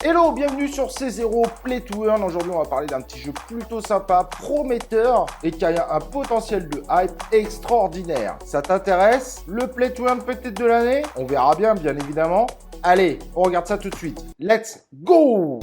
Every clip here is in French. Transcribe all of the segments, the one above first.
Hello, bienvenue sur C0 Play to Earn. Aujourd'hui, on va parler d'un petit jeu plutôt sympa, prometteur et qui a un potentiel de hype extraordinaire. Ça t'intéresse? Le Play to Earn peut-être de l'année? On verra bien évidemment. Allez, on regarde ça tout de suite. Let's go!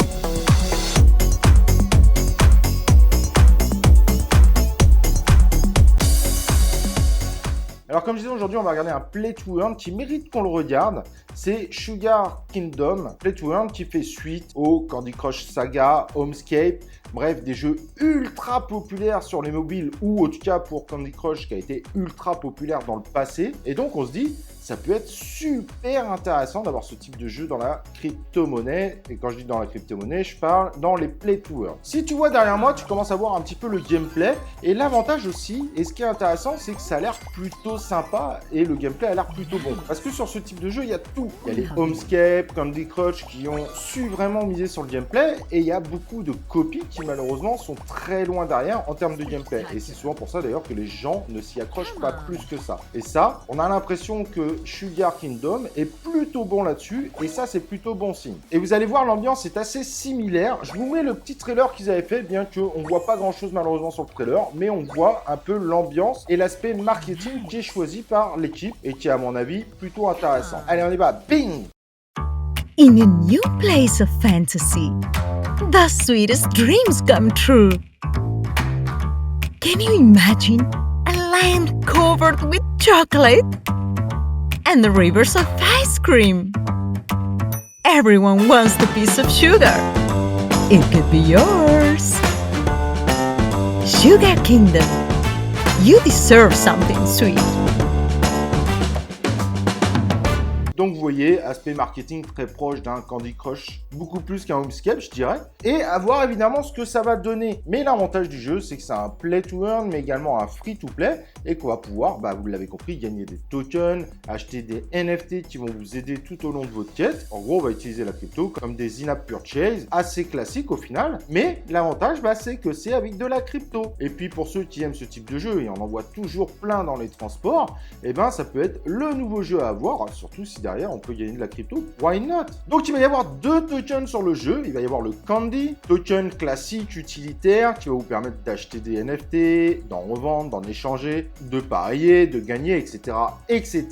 Alors comme je disais, aujourd'hui on va regarder un Play to Earn qui mérite qu'on le regarde. C'est Sugar Kingdom, Play to Earn qui fait suite au Candy Crush Saga, Homescape, bref des jeux ultra populaires sur les mobiles ou en tout cas pour Candy Crush qui a été ultra populaire dans le passé. Et donc on se dit, ça peut être super intéressant d'avoir ce type de jeu dans la crypto-monnaie. Et quand je dis dans la crypto-monnaie, je parle dans les Play to Earn. Si tu vois derrière moi, tu commences à voir un petit peu le gameplay. Et l'avantage aussi, et ce qui est intéressant, c'est que ça a l'air plutôt sympa et le gameplay a l'air plutôt bon. Parce que sur ce type de jeu, il y a tout. Il y a les Homescape, Candy Crush qui ont su vraiment miser sur le gameplay. Et il y a beaucoup de copies qui malheureusement sont très loin derrière en termes de gameplay. Et c'est souvent pour ça d'ailleurs que les gens ne s'y accrochent pas plus que ça. Et ça, on a l'impression que Sugar Kingdom est plutôt bon là-dessus et ça c'est plutôt bon signe. Et vous allez voir, l'ambiance est assez similaire. Je vous mets le petit trailer qu'ils avaient fait, bien qu'on ne voit pas grand-chose malheureusement sur le trailer, mais on voit un peu l'ambiance et l'aspect marketing qui est choisi par l'équipe et qui est à mon avis plutôt intéressant. Allez, on y va, bing! In a new place of fantasy, the sweetest dreams come true. Can you imagine a land covered with chocolate? And the rivers of ice cream. Everyone wants the piece of sugar. It could be yours. Sugar Kingdom. You deserve something sweet. Donc vous voyez, aspect marketing très proche d'un Candy Crush, beaucoup plus qu'un Homescape je dirais, et à voir évidemment ce que ça va donner. Mais l'avantage du jeu, c'est que c'est un play to earn, mais également un free to play, et qu'on va pouvoir, vous l'avez compris, gagner des tokens, acheter des NFT qui vont vous aider tout au long de votre quête. En gros, on va utiliser la crypto comme des in-app purchase, assez classiques au final, mais l'avantage, c'est que c'est avec de la crypto. Et puis pour ceux qui aiment ce type de jeu, et on en voit toujours plein dans les transports, et ça peut être le nouveau jeu à avoir, surtout si derrière on peut gagner de la crypto, why not? Donc il va y avoir deux tokens sur le jeu, il va y avoir le Candy, token classique utilitaire qui va vous permettre d'acheter des NFT, d'en revendre, d'en échanger, de parier, de gagner, etc. etc.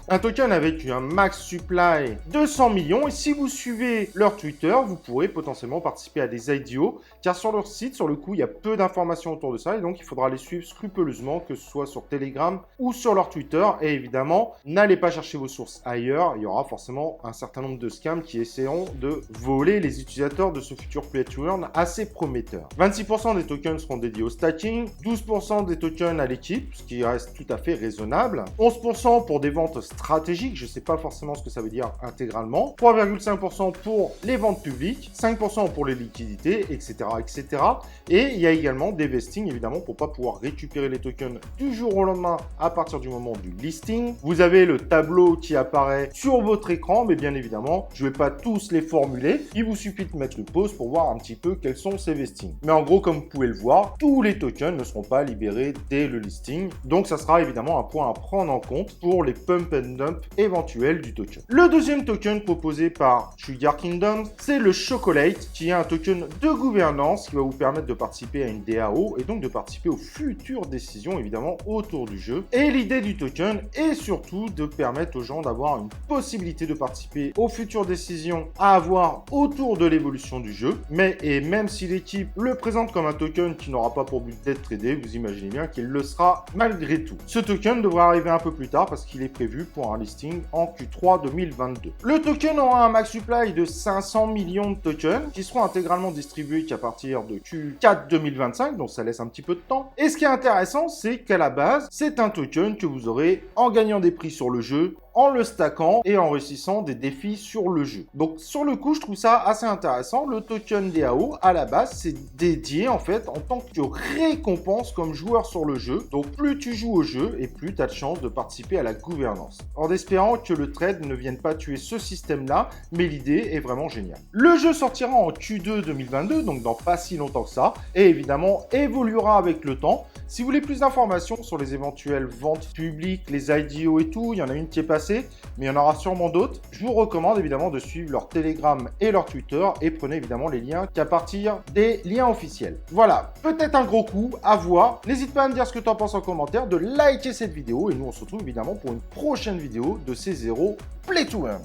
Un token avec un max supply de 100 millions et si vous suivez leur Twitter, vous pourrez potentiellement participer à des IDO car sur leur site, sur le coup, il y a peu d'informations autour de ça et donc il faudra les suivre scrupuleusement que ce soit sur Telegram ou sur leur Twitter et évidemment, n'allez pas chercher vos sources ailleurs. Il y aura forcément un certain nombre de scams qui essaieront de voler les utilisateurs de ce futur Play to Earn assez prometteur. 26% des tokens seront dédiés au stacking, 12% des tokens à l'équipe, ce qui reste tout à fait raisonnable, 11% pour des ventes stratégiques, je ne sais pas forcément ce que ça veut dire intégralement, 3,5% pour les ventes publiques, 5% pour les liquidités, etc., etc. Et il y a également des vestings, évidemment, pour ne pas pouvoir récupérer les tokens du jour au lendemain à partir du moment du listing. Vous avez le tableau qui apparaît sur votre écran, mais bien évidemment, je ne vais pas tous les formuler. Il vous suffit de mettre une pause pour voir un petit peu quels sont ces vestings. Mais en gros, comme vous pouvez le voir, tous les tokens ne seront pas libérés dès le listing. Donc, ça sera évidemment un point à prendre en compte pour les pump and dump éventuels du token. Le deuxième token proposé par Sugar Kingdom, c'est le Chocolate, qui est un token de gouvernance qui va vous permettre de participer à une DAO et donc de participer aux futures décisions, évidemment, autour du jeu. Et l'idée du token est surtout de permettre aux gens d'avoir une possibilité de participer aux futures décisions à avoir autour de l'évolution du jeu. Mais et même si l'équipe le présente comme un token qui n'aura pas pour but d'être tradé, vous imaginez bien qu'il le sera malgré tout. Ce token devra arriver un peu plus tard parce qu'il est prévu pour un listing en Q3 2022. Le token aura un max supply de 500 millions de tokens qui seront intégralement distribués qu'à partir de Q4 2025, donc ça laisse un petit peu de temps. Et ce qui est intéressant, c'est qu'à la base, c'est un token que vous aurez en gagnant des prix sur le jeu, en le stackant et en réussissant des défis sur le jeu. Donc sur le coup, je trouve ça assez intéressant. Le token DAO, à la base, c'est dédié en fait en tant que récompense comme joueur sur le jeu. Donc plus tu joues au jeu et plus tu as de chances de participer à la gouvernance. En espérant que le trade ne vienne pas tuer ce système-là, mais l'idée est vraiment géniale. Le jeu sortira en Q2 2022, donc dans pas si longtemps que ça, et évidemment évoluera avec le temps. Si vous voulez plus d'informations sur les éventuelles ventes publiques, les IDO et tout, il y en a une qui est passée passé, mais il y en aura sûrement d'autres. Je vous recommande évidemment de suivre leur Telegram et leur Twitter et prenez évidemment les liens qu'à partir des liens officiels. Voilà, peut-être un gros coup à voir. N'hésite pas à me dire ce que tu en penses en commentaire, de liker cette vidéo et nous on se retrouve évidemment pour une prochaine vidéo de C0 Play to Earn.